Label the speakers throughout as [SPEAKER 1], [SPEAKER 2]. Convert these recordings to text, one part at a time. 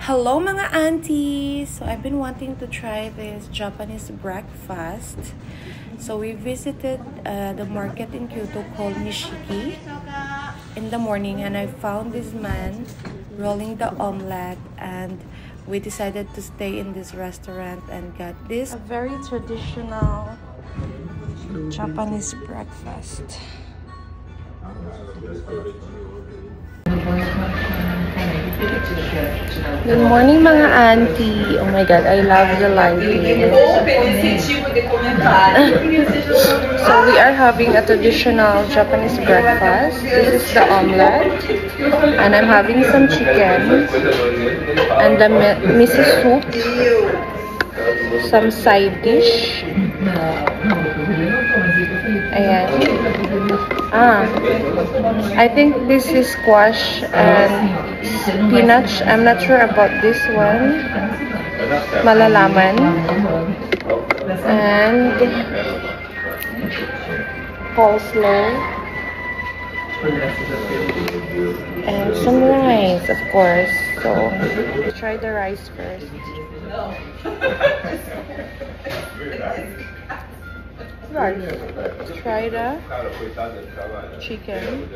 [SPEAKER 1] Hello mga aunties! So I've been wanting to try this Japanese breakfast. So we visited the market in Kyoto called Nishiki in the morning, and I found this man rolling the omelette, and we decided to stay in this restaurant and got this very traditional Japanese breakfast. Good morning mga auntie. Oh my god, I love the lighting. So we are having a traditional Japanese breakfast. This is the omelette, and I'm having some chicken and the miso soup, some side dish. Ayan. I think this is squash and spinach. I'm not sure about this one. Malalaman. And coleslaw. And some rice, of course. So, let's try the rice first. Right. Try the chicken.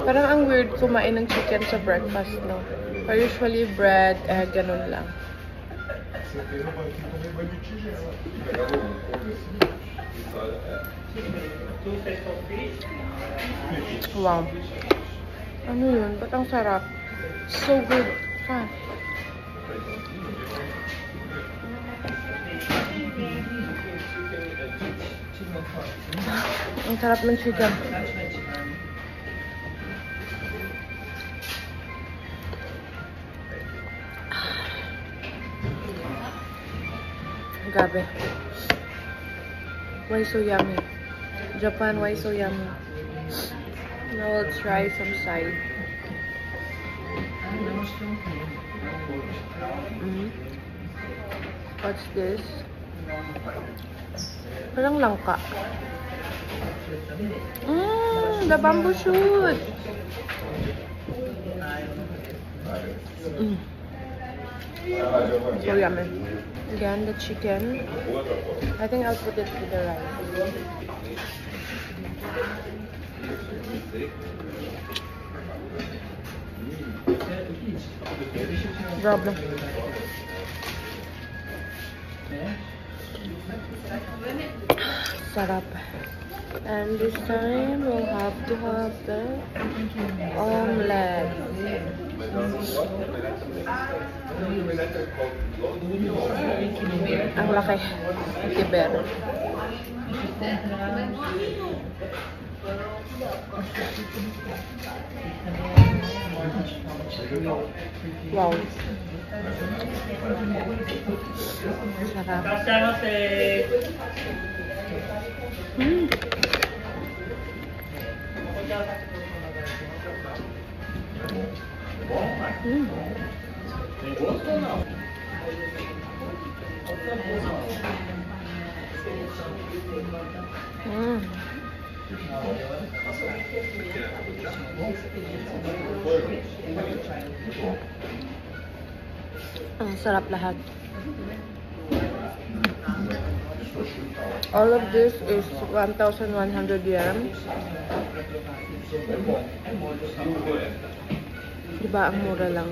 [SPEAKER 1] Parang ang weird kumain ng chicken sa breakfast, no? Or usually bread, ganun lang. Wow. Ano yun? Ba't ang sarap? So good. Ha? Ang sarap ng chicken. Grabe. Why so yummy? Japan, why so yummy? Now let's try some side. What's this? Parang langka. The bamboo shoot. So yummy. Again, the chicken. I think I'll put it with the rice. Grabe. Sarap. And this time we'll have to have the omelette. Ang laki. Kiber. Wow. Sarap. Ang sarap lahat. All of this is 1,100 yen. Diba, ang mura lang.